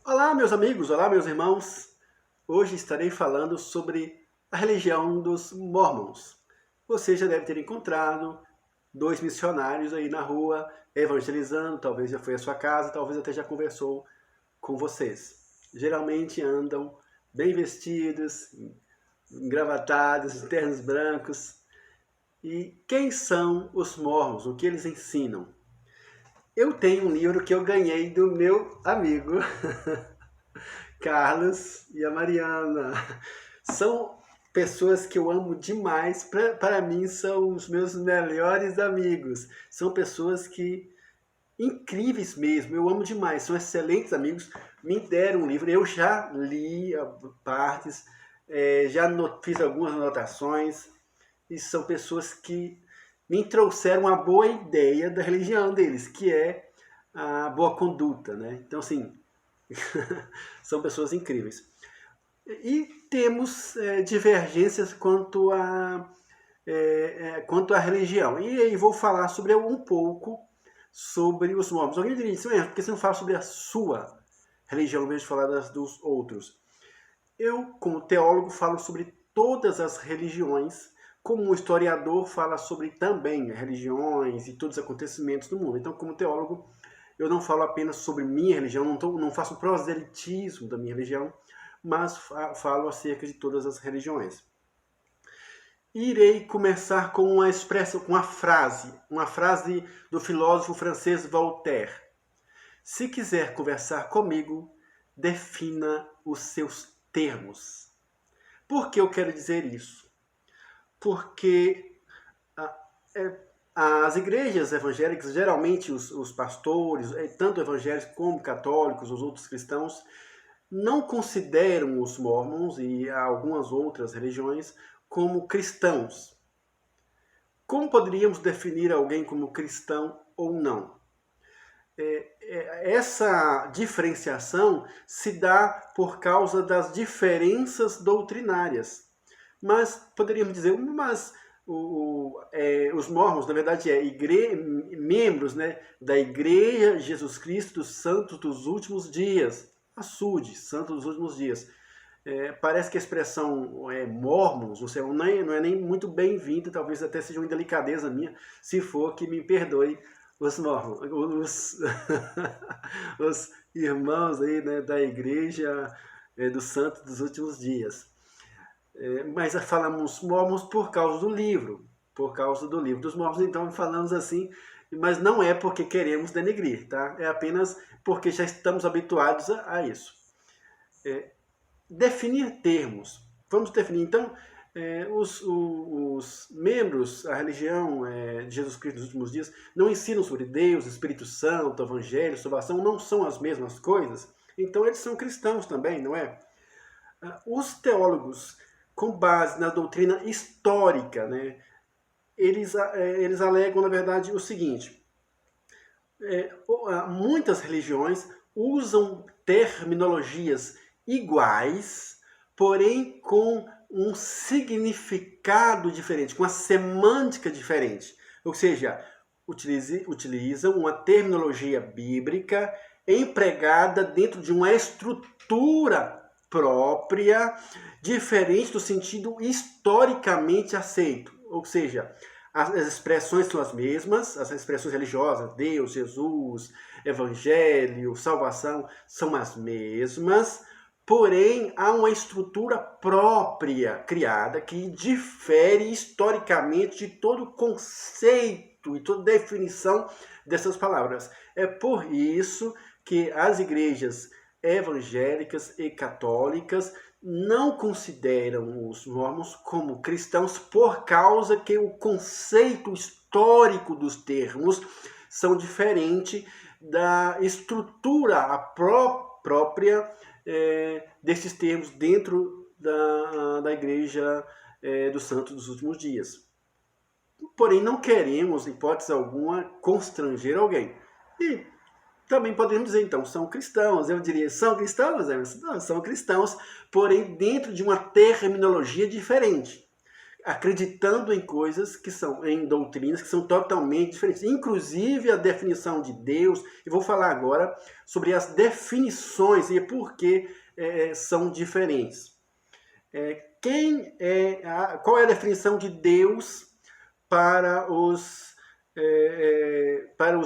Olá, meus amigos, olá, meus irmãos. Hoje estarei falando sobre a religião dos Mormons. Você já deve ter encontrado dois missionários aí na rua evangelizando, talvez já foi à sua casa, talvez até já conversou com vocês. Geralmente andam bem vestidos, engravatados, de ternos brancos. E quem são os Mormons? O que eles ensinam? Eu tenho um livro que eu ganhei do meu amigo Carlos e a Mariana. São pessoas que eu amo demais. Para mim, são os meus melhores amigos. São pessoas que incríveis mesmo. Eu amo demais. São excelentes amigos. Me deram um livro. Eu já li partes, já fiz algumas anotações. E são pessoas que me trouxeram uma boa ideia da religião deles, que é a boa conduta, né? Então, assim, são pessoas incríveis. E temos divergências quanto à religião. E aí vou falar sobre um pouco sobre os mormons. Alguém diria isso mesmo, porque você não fala sobre a sua religião, ao invés de falar dos outros. Eu, como teólogo, falo sobre todas as religiões, como um historiador fala sobre também religiões e todos os acontecimentos do mundo. Então, como teólogo, eu não falo apenas sobre minha religião, não faço proselitismo da minha religião, mas falo acerca de todas as religiões. Irei começar com uma expressão, com uma frase do filósofo francês Voltaire. Se quiser conversar comigo, defina os seus termos. Por que eu quero dizer isso? Porque as igrejas evangélicas, geralmente os pastores, tanto evangélicos como católicos, os outros cristãos, não consideram os mormons e algumas outras religiões como cristãos. Como poderíamos definir alguém como cristão ou não? Essa diferenciação se dá por causa das diferenças doutrinárias. Mas poderíamos dizer, mas os mormons, na verdade, membros, né, da Igreja Jesus Cristo dos Santos dos Últimos Dias, a SUD, Santos dos Últimos Dias. Parece que a expressão mormons, ou seja, não é nem muito bem-vinda, talvez até seja uma indelicadeza minha, se for, que me perdoe os mormons, os irmãos aí, né, da Igreja dos Santos dos Últimos Dias. Mas falamos mormons por causa do livro, dos mormons, então falamos assim, mas não é porque queremos denegrir, tá? É apenas porque já estamos habituados a isso. Definir termos. Vamos definir, então, os membros, a religião de Jesus Cristo dos últimos dias, não ensinam sobre Deus, Espírito Santo, Evangelho, salvação, não são as mesmas coisas. Então, eles são cristãos também, não é? Os teólogos, com base na doutrina histórica, né, eles alegam, na verdade, o seguinte: muitas religiões usam terminologias iguais, porém com um significado diferente, com uma semântica diferente. Ou seja, utilizam uma terminologia bíblica empregada dentro de uma estrutura própria, diferente do sentido historicamente aceito. Ou seja, as expressões são as mesmas, as expressões religiosas, Deus, Jesus, Evangelho, salvação, são as mesmas, porém há uma estrutura própria criada que difere historicamente de todo conceito e toda definição dessas palavras. É por isso que as igrejas evangélicas e católicas não consideram os mormons como cristãos por causa que o conceito histórico dos termos são diferente da estrutura própria desses termos dentro da Igreja dos Santos dos Últimos Dias. Porém, não queremos, em hipótese alguma, constranger alguém. E também podemos dizer, então, são cristãos. Eu diria, são cristãos? Não, são cristãos, porém dentro de uma terminologia diferente. acreditando em coisas que são, em doutrinas que são totalmente diferentes. Inclusive a definição de Deus, e vou falar agora sobre as definições e por que são diferentes. Qual é a definição de Deus para os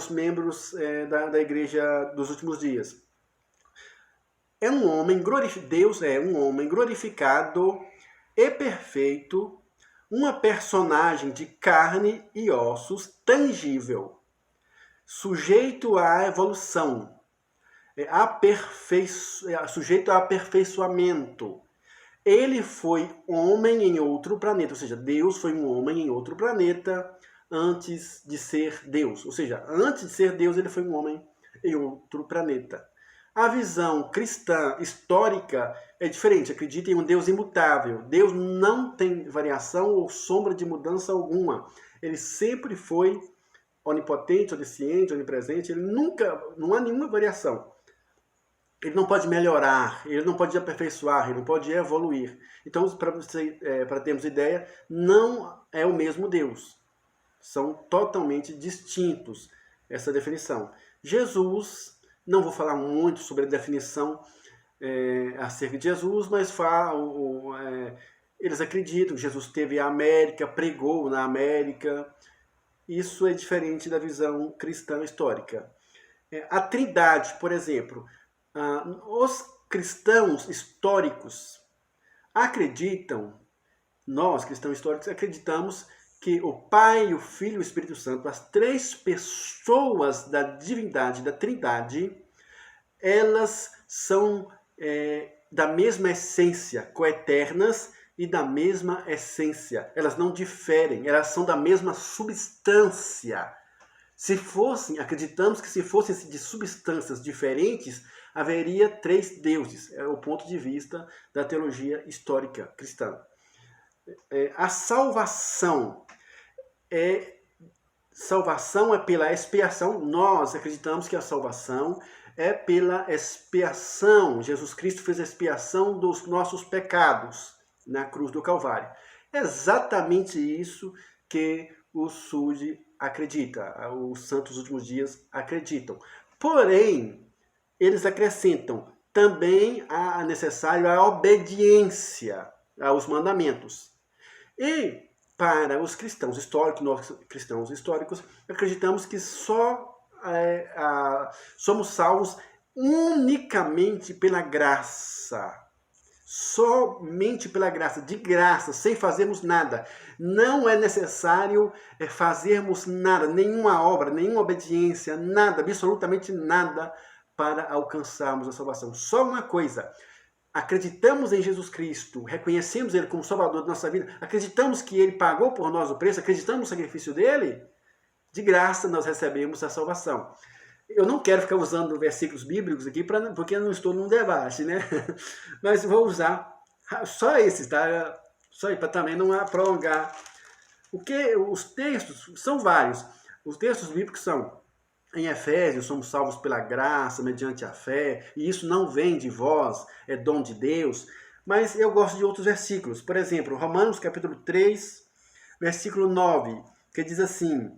membros da igreja dos últimos dias? Deus é um homem glorificado e perfeito, uma personagem de carne e ossos, tangível, sujeito à evolução, sujeito a aperfeiçoamento. Ele foi homem em outro planeta, ou seja, Deus foi um homem em outro planeta antes de ser Deus. Ou seja, antes de ser Deus, ele foi um homem em outro planeta. A visão cristã histórica é diferente, acredita em um Deus imutável. Deus não tem variação ou sombra de mudança alguma. Ele sempre foi onipotente, onisciente, onipresente, não há nenhuma variação. Ele não pode melhorar, ele não pode aperfeiçoar, ele não pode evoluir. Então, para termos ideia, não é o mesmo Deus. São totalmente distintos essa definição. Jesus, não vou falar muito sobre a definição acerca de Jesus, mas eles acreditam que Jesus esteve na América, pregou na América. Isso é diferente da visão cristã histórica. A Trindade, por exemplo, os cristãos históricos acreditam, nós cristãos históricos acreditamos que o Pai, o Filho e o Espírito Santo, as três pessoas da divindade, da Trindade, elas são da mesma essência, coeternas e da mesma essência. Elas não diferem, elas são da mesma substância. Acreditamos que se fossem de substâncias diferentes, haveria três deuses. É o ponto de vista da teologia histórica cristã. A salvação é pela expiação. Nós acreditamos que a salvação é pela expiação. Jesus Cristo fez a expiação dos nossos pecados na cruz do Calvário. É exatamente isso que o SUD acredita, os Santos dos Últimos Dias acreditam. Porém, eles acrescentam também necessário a obediência aos mandamentos. E para os cristãos históricos, nós cristãos históricos, acreditamos que só somos salvos unicamente pela graça. Somente pela graça, de graça, sem fazermos nada. Não é necessário fazermos nada, nenhuma obra, nenhuma obediência, nada, absolutamente nada para alcançarmos a salvação. Só uma coisa: acreditamos em Jesus Cristo, reconhecemos Ele como Salvador da nossa vida, acreditamos que Ele pagou por nós o preço, acreditamos no sacrifício dEle, de graça nós recebemos a salvação. Eu não quero ficar usando versículos bíblicos aqui, porque eu não estou num debate, né? Mas vou usar só esses, tá? Só para também não prolongar. Os textos são vários. Os textos bíblicos são: em Efésios, somos salvos pela graça, mediante a fé, e isso não vem de vós, é dom de Deus. Mas eu gosto de outros versículos. Por exemplo, Romanos capítulo 3, versículo 9, que diz assim,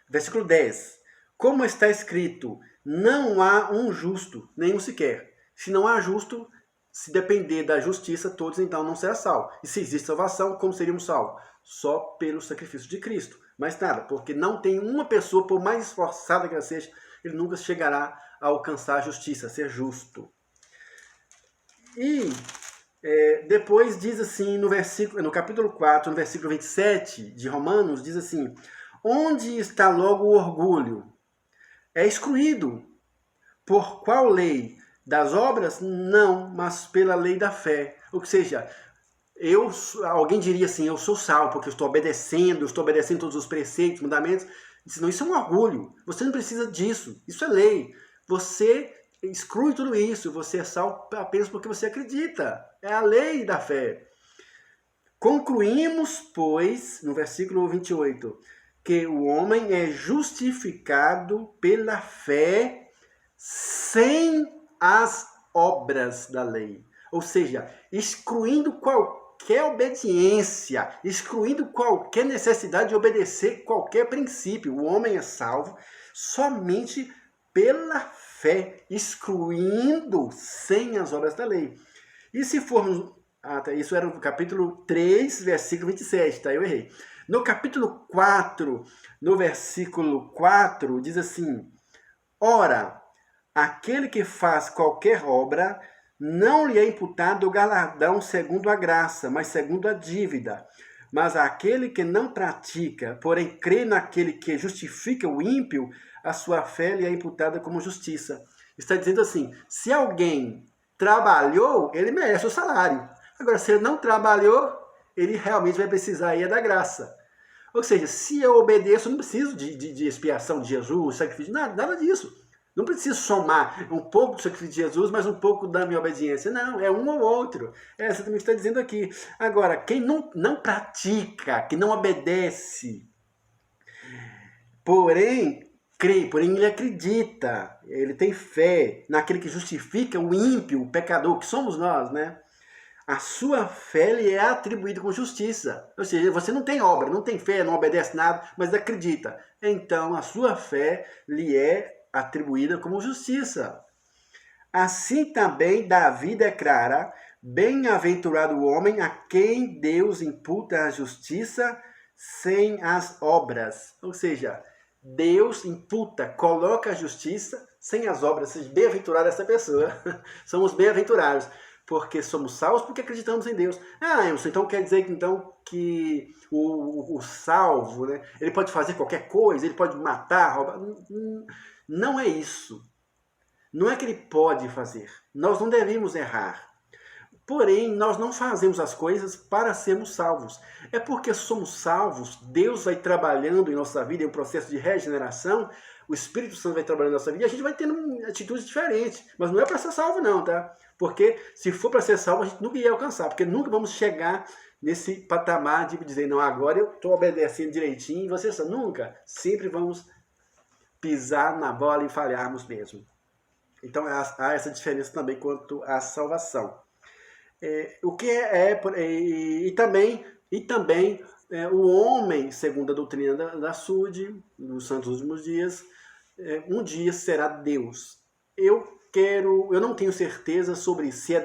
versículo 10. Como está escrito, não há um justo, nenhum sequer. Se não há justo, se depender da justiça, todos então não serão salvos. E se existe salvação, como seríamos salvos? Só pelo sacrifício de Cristo. Mas nada, porque não tem uma pessoa, por mais esforçada que ela seja, ele nunca chegará a alcançar a justiça, a ser justo. E depois diz assim, no capítulo 4, no versículo 27 de Romanos, diz assim: onde está logo o orgulho? É excluído. Por qual lei? Das obras? Não, mas pela lei da fé. Ou seja, alguém diria assim, eu sou salvo porque eu estou obedecendo todos os preceitos, mandamentos. Não, isso é um orgulho. Você não precisa disso. Isso é lei. Você exclui tudo isso. Você é salvo apenas porque você acredita. É a lei da fé. Concluímos, pois, no versículo 28, que o homem é justificado pela fé sem as obras da lei. Ou seja, excluindo qualquer qualquer obediência, excluindo qualquer necessidade de obedecer qualquer princípio. O homem é salvo somente pela fé, excluindo sem as obras da lei. E se formos... isso era no capítulo 3, versículo 27, tá? Eu errei. No capítulo 4, no versículo 4, diz assim: ora, aquele que faz qualquer obra, não lhe é imputado o galardão segundo a graça, mas segundo a dívida. Mas aquele que não pratica, porém crê naquele que justifica o ímpio, a sua fé lhe é imputada como justiça. Está dizendo assim, se alguém trabalhou, ele merece o salário. Agora, se ele não trabalhou, ele realmente vai precisar aí da graça. Ou seja, se eu obedeço, eu não preciso de expiação de Jesus, sacrifício, nada disso. Não preciso somar um pouco do sacrifício de Jesus, mas um pouco da minha obediência. Não, é um ou outro. É exatamente o que está dizendo aqui. Agora, quem não pratica, que não obedece, porém crê, porém ele acredita, ele tem fé naquele que justifica o ímpio, o pecador, que somos nós, né? A sua fé lhe é atribuída com justiça. Ou seja, você não tem obra, não tem fé, não obedece nada, mas acredita. Então, a sua fé lhe é atribuída como justiça. Assim também Davi declara: bem-aventurado o homem a quem Deus imputa a justiça sem as obras. Ou seja, Deus imputa, coloca a justiça sem as obras. Ou seja, bem-aventurada essa pessoa. Somos bem-aventurados, porque somos salvos porque acreditamos em Deus. Emerson, então quer dizer que o salvo, né, ele pode fazer qualquer coisa, ele pode matar, roubar. Não é isso. Não é que ele pode fazer. Nós não devemos errar. Porém, nós não fazemos as coisas para sermos salvos. É porque somos salvos, Deus vai trabalhando em nossa vida, em um processo de regeneração, o Espírito Santo vai trabalhando em nossa vida e a gente vai tendo atitudes diferentes. Mas não é para ser salvo não, tá? Porque se for para ser salvo, a gente nunca ia alcançar, porque nunca vamos chegar nesse patamar de dizer, não, agora eu estou obedecendo direitinho e você só. Nunca. Sempre vamos pisar na bola e falharmos mesmo. Então há essa diferença também quanto à salvação. O que e também o homem, segundo a doutrina da SUD, nos Santos Últimos Dias, um dia será Deus. Eu não tenho certeza sobre se é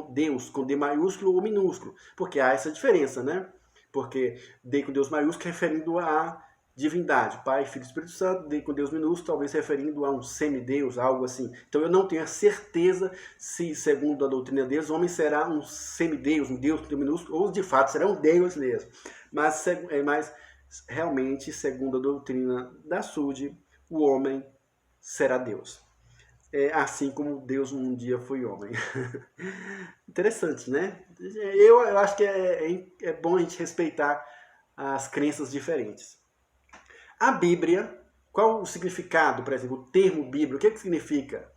Deus com D maiúsculo ou minúsculo, porque há essa diferença, né? Porque D com Deus maiúsculo referindo a divindade, Pai, Filho e Espírito Santo, D com Deus minúsculo, talvez referindo a um semideus, algo assim. Então eu não tenho a certeza se, segundo a doutrina deles, o homem será um semideus, um Deus com Deus minúsculo, ou de fato será um Deus mesmo. Mas realmente, segundo a doutrina da SUD, o homem será Deus. Assim como Deus um dia foi homem. Interessante, né? Eu acho que é bom a gente respeitar as crenças diferentes. A Bíblia, qual o significado, por exemplo, o termo Bíblia, o que significa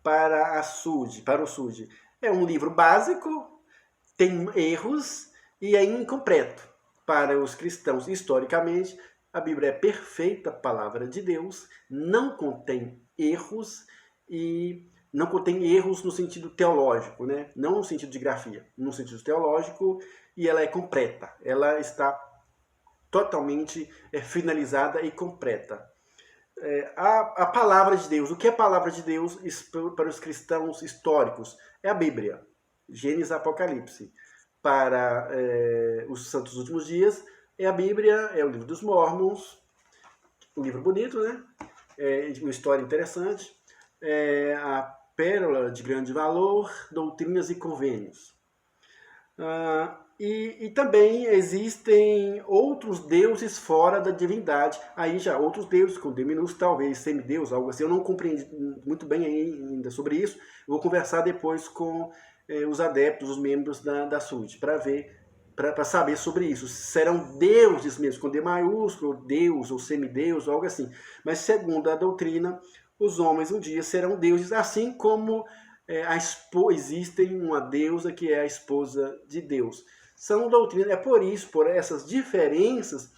para o SUD? É um livro básico, tem erros e é incompleto. Para os cristãos, historicamente, a Bíblia é perfeita palavra de Deus, não contém erros e não contém erros no sentido teológico, né? Não no sentido de grafia, no sentido teológico, e ela é completa. Ela está totalmente finalizada e completa. A palavra de Deus, o que é a palavra de Deus para os cristãos históricos? É a Bíblia, Gênesis e Apocalipse. Para os Santos Últimos Dias, é a Bíblia, é o livro dos Mormons, um livro bonito, né? Uma história interessante, a Pérola de Grande Valor, Doutrinas e Convênios. E também existem outros deuses fora da divindade. Aí já outros deuses, com D minúsculo, talvez semideus, algo assim. Eu não compreendi muito bem ainda sobre isso. Eu vou conversar depois com os adeptos, os membros da SUD, para saber sobre isso. Serão deuses mesmo, com D maiúsculo, Deus ou semideus, algo assim. Mas segundo a doutrina, os homens um dia serão deuses, assim como existem uma deusa que é a esposa de Deus. São doutrinas, por essas diferenças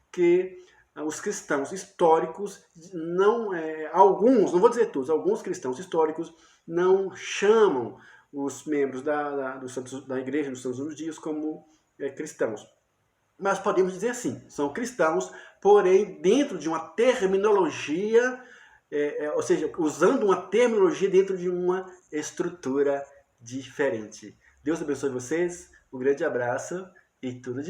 que os cristãos históricos alguns, não vou dizer todos, alguns cristãos históricos não chamam os membros da Igreja dos Santos Últimos Dias como cristãos. Mas podemos dizer assim, são cristãos, porém dentro de uma terminologia, ou seja, usando uma terminologia dentro de uma estrutura diferente. Deus abençoe vocês, um grande abraço e tudo de bom.